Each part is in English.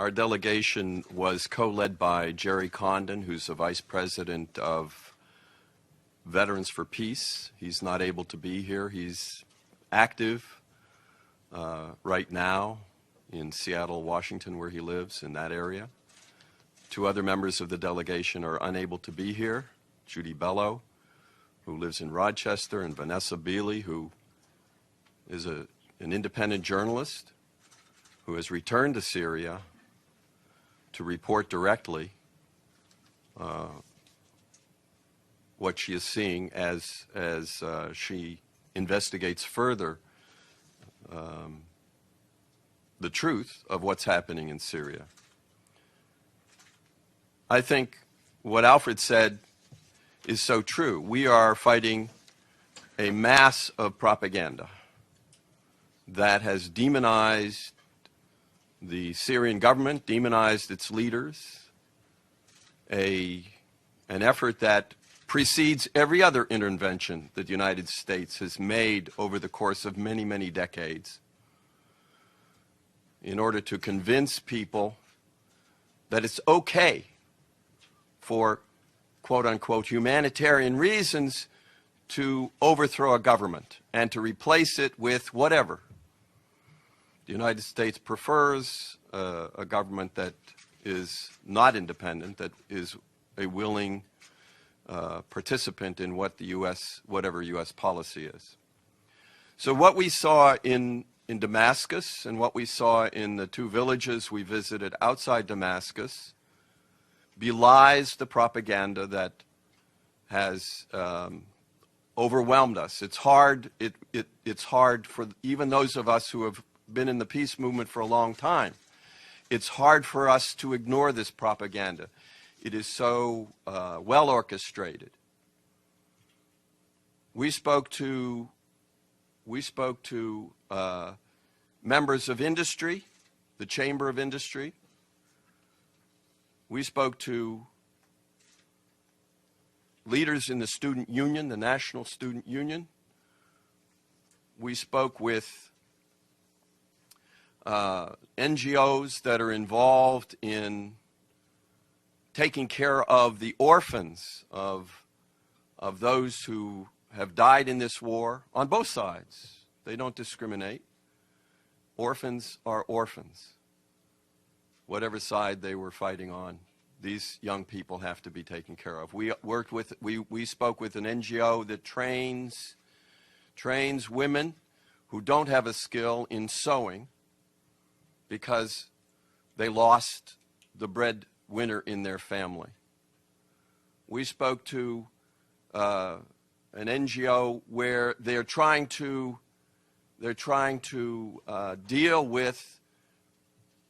Our delegation was co-led by Jerry Condon, who's the Vice President of Veterans for Peace. He's not able to be here. He's active right now in Seattle, Washington, where he lives, in that area. Two other members of the delegation are unable to be here. Judy Bellow, who lives in Rochester, and Vanessa Beeley, who is an independent journalist who has returned to Syria to report directly what she is seeing as she investigates further the truth of what's happening in Syria. I think what Alfred said is so true. We are fighting a mass of propaganda that has demonized the Syrian government, demonized its leaders, an effort that precedes every other intervention that the United States has made over the course of many, many decades in order to convince people that it's okay for quote-unquote humanitarian reasons to overthrow a government and to replace it with whatever. The United States prefers a government that is not independent, that is a willing participant in what the whatever U.S. policy is. So what we saw in Damascus and what we saw in the two villages we visited outside Damascus belies the propaganda that has overwhelmed us. It's hard. It's hard for even those of us who have been in the peace movement for a long time. It's hard for us to ignore this propaganda. It is so well orchestrated. We spoke to members of industry, the Chamber of Industry. We spoke to leaders in the student union, the National Student Union. We spoke with NGOs that are involved in taking care of the orphans of those who have died in this war on both sides. They don't discriminate. Orphans are orphans. Whatever side they were fighting on, these young people have to be taken care of. We spoke with an NGO that trains women who don't have a skill in sewing because they lost the breadwinner in their family. We spoke to an NGO where they're trying to deal with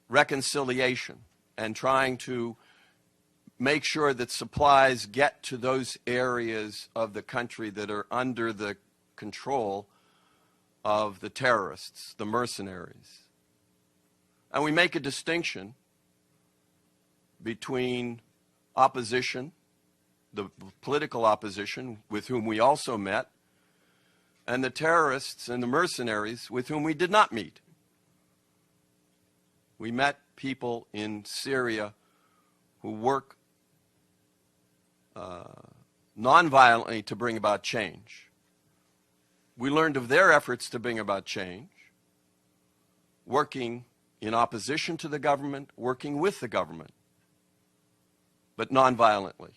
reconciliation and trying to make sure that supplies get to those areas of the country that are under the control of the terrorists, the mercenaries. And we make a distinction between opposition, the political opposition with whom we also met, and the terrorists and the mercenaries with whom we did not meet. We met people in Syria who work nonviolently to bring about change. We learned of their efforts to bring about change, working in opposition to the government, working with the government, but nonviolently.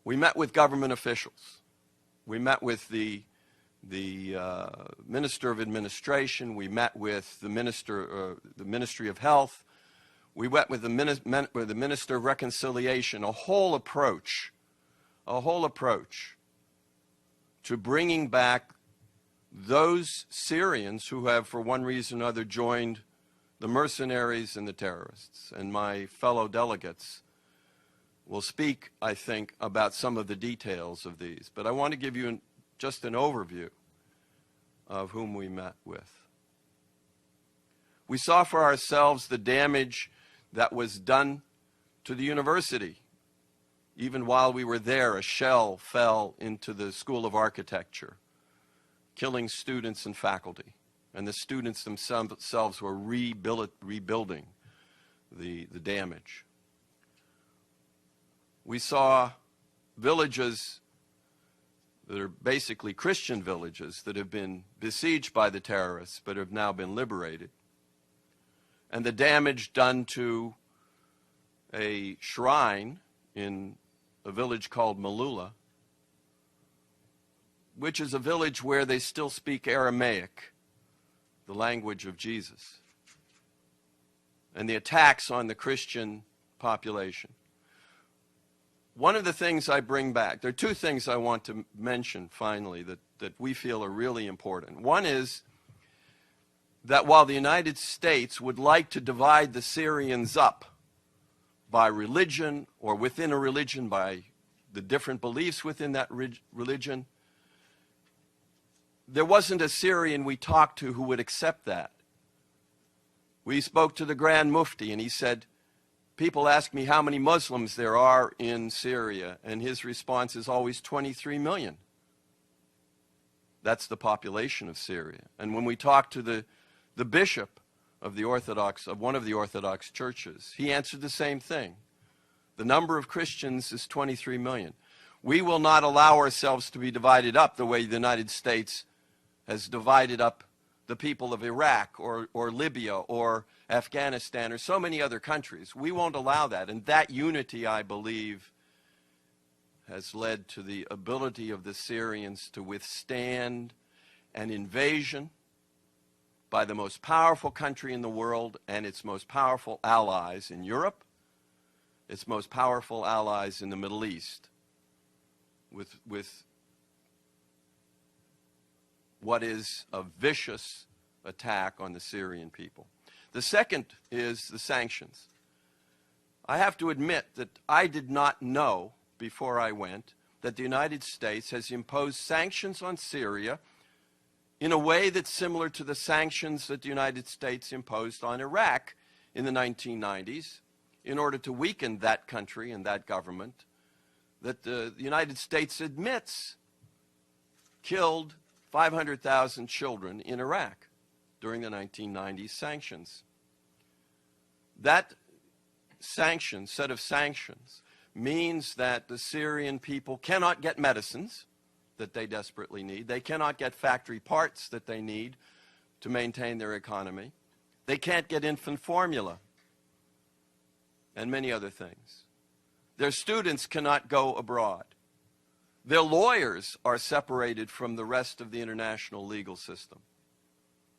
We met with government officials. We met with the Minister of Administration. We met with the Ministry of Health. We met with the Minister of Reconciliation. A whole approach to bringing back those Syrians who have, for one reason or another, joined the mercenaries and the terrorists. And my fellow delegates will speak, I think, about some of the details of these. But I want to give you just an overview of whom we met with. We saw for ourselves the damage that was done to the university. Even while we were there, a shell fell into the School of Architecture, killing students and faculty. and the students themselves were rebuilding the damage. We saw villages that are basically Christian villages that have been besieged by the terrorists but have now been liberated. And the damage done to a shrine in a village called Malula, which is a village where they still speak Aramaic, the language of Jesus, and the attacks on the Christian population. One of the things I bring back, there are two things I want to mention finally that we feel are really important. One is that while the United States would like to divide the Syrians up by religion or within a religion, by the different beliefs within that religion, there wasn't a Syrian we talked to who would accept that. We spoke to the Grand Mufti, and he said, people ask me how many Muslims there are in Syria, and his response is always 23 million. That's the population of Syria. And when we talked to the bishop of one of the Orthodox churches, he answered the same thing. The number of Christians is 23 million. We will not allow ourselves to be divided up the way the United States has divided up the people of Iraq or Libya or Afghanistan or so many other countries. We won't allow that. And that unity, I believe, has led to the ability of the Syrians to withstand an invasion by the most powerful country in the world and its most powerful allies in Europe, its most powerful allies in the Middle East, with what is a vicious attack on the Syrian people. The second is the sanctions. I have to admit that I did not know before I went that the United States has imposed sanctions on Syria in a way that's similar to the sanctions that the United States imposed on Iraq in the 1990s in order to weaken that country and that government that the United States admits killed 500,000 children in Iraq during the 1990s sanctions. That set of sanctions, means that the Syrian people cannot get medicines that they desperately need. They cannot get factory parts that they need to maintain their economy. They can't get infant formula and many other things. Their students cannot go abroad. Their lawyers are separated from the rest of the international legal system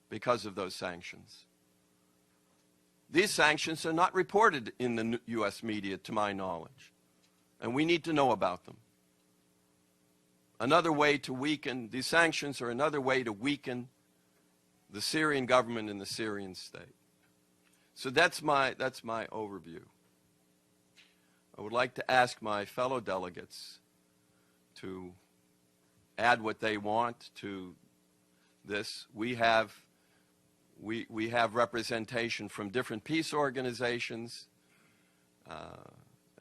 because of those sanctions. These sanctions are not reported in the U.S. media, to my knowledge, and we need to know about them. Another way to weaken, these sanctions are another way to weaken the Syrian government and the Syrian state. So that's my overview. I would like to ask my fellow delegates to add what they want to this. We have representation from different peace organizations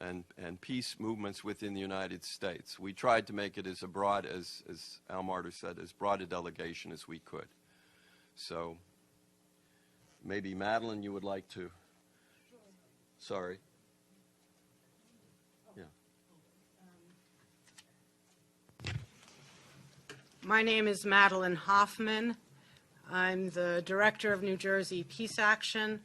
and peace movements within the United States. We tried to make it as broad, as Al Marder said, as broad a delegation as we could. So maybe Madeline, you would like to? Sure. Sorry. My name is Madeline Hoffman. I'm the director of New Jersey Peace Action.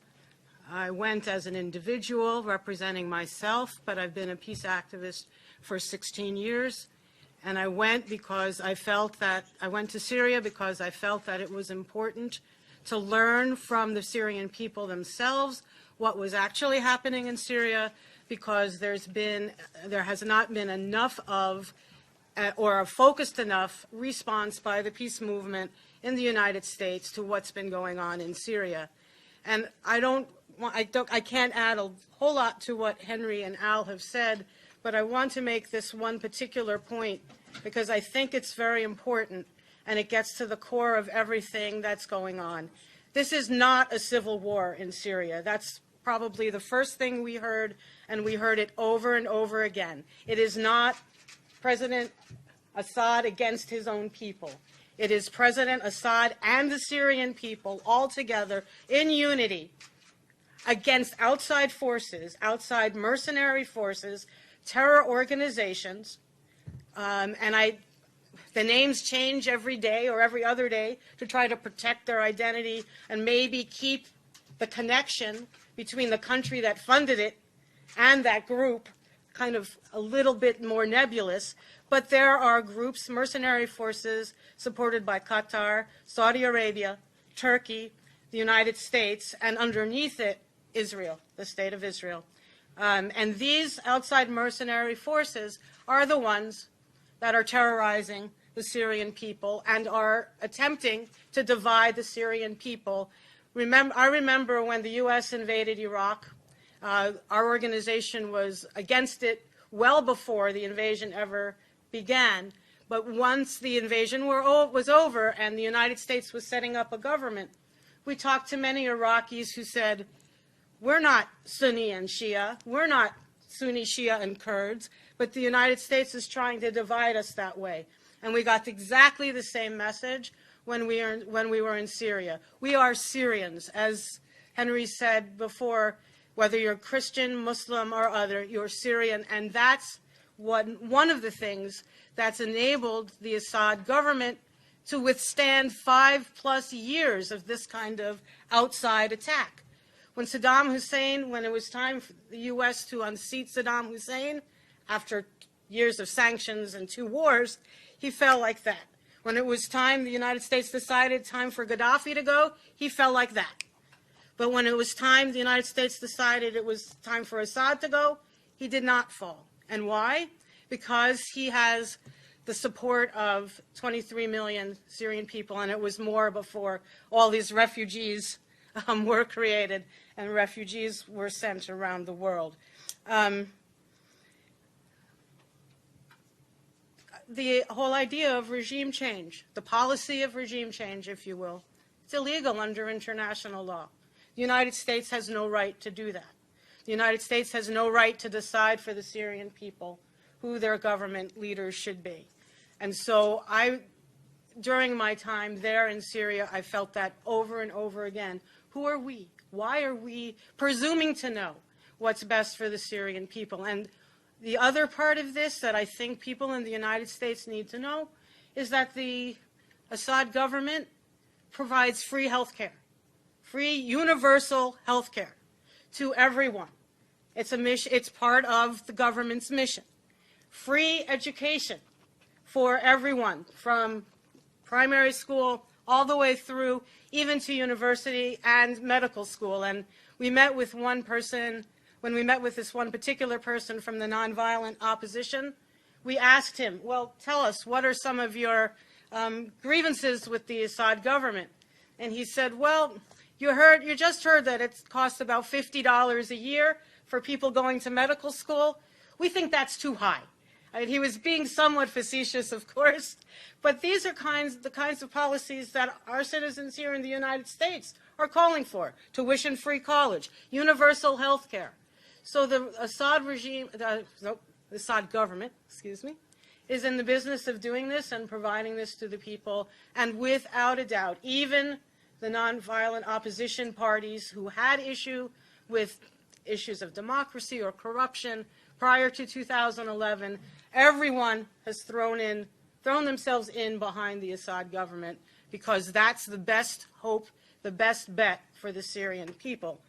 I went as an individual representing myself, but I've been a peace activist for 16 years. And I went to Syria because I felt that it was important to learn from the Syrian people themselves what was actually happening in Syria, because there has not been enough of or a focused enough response by the peace movement in the United States to what's been going on in Syria. And I can't add a whole lot to what Henry and Al have said, but I want to make this one particular point because I think it's very important and it gets to the core of everything that's going on. This is not a civil war in Syria. That's probably the first thing we heard, and we heard it over and over again. It is not President Assad against his own people. It is President Assad and the Syrian people all together in unity against outside forces, outside mercenary forces, terror organizations, the names change every day or every other day to try to protect their identity and maybe keep the connection between the country that funded it and that group kind of a little bit more nebulous. But there are groups, mercenary forces, supported by Qatar, Saudi Arabia, Turkey, the United States, and underneath it, Israel, the state of Israel. And these outside mercenary forces are the ones that are terrorizing the Syrian people and are attempting to divide the Syrian people. I remember when the U.S. invaded Iraq, our organization was against it well before the invasion ever began. But once the invasion was over and the United States was setting up a government, we talked to many Iraqis who said, we're not Sunni and Shia, we're not Sunni, Shia, and Kurds, but the United States is trying to divide us that way. And we got exactly the same message when we were in Syria. We are Syrians, as Henry said before, whether you're Christian, Muslim, or other, you're Syrian, and that's one of the things that's enabled the Assad government to withstand 5+ years of this kind of outside attack. When it was time for the U.S. to unseat Saddam Hussein, after years of sanctions and 2 wars, he fell like that. When it was time, the United States decided time for Gaddafi to go, he fell like that. But when it was time, the United States decided it was time for Assad to go, he did not fall. And why? Because he has the support of 23 million Syrian people, and it was more before all these refugees were created and refugees were sent around the world. The whole idea of regime change, the policy of regime change, if you will, it's illegal under international law. The United States has no right to do that. The United States has no right to decide for the Syrian people who their government leaders should be. And so during my time there in Syria, I felt that over and over again. Who are we? Why are we presuming to know what's best for the Syrian people? And the other part of this that I think people in the United States need to know is that the Assad government provides free health care, free universal health care to everyone. It's a mission, it's part of the government's mission. Free education for everyone, from primary school all the way through, even to university and medical school. And we met with one person, when we met with this one particular person from the nonviolent opposition, we asked him, well, tell us, what are some of your grievances with the Assad government? And he said, well, you just heard that it costs about $50 a year for people going to medical school. We think that's too high. I mean, he was being somewhat facetious, of course, but these are the kinds of policies that our citizens here in the United States are calling for. Tuition-free college, universal health care. So the Assad regime, the Assad government, is in the business of doing this and providing this to the people. And without a doubt, even the nonviolent opposition parties who had issue with issues of democracy or corruption prior to 2011, everyone has thrown themselves in behind the Assad government, because that's the best hope, the best bet for the Syrian people.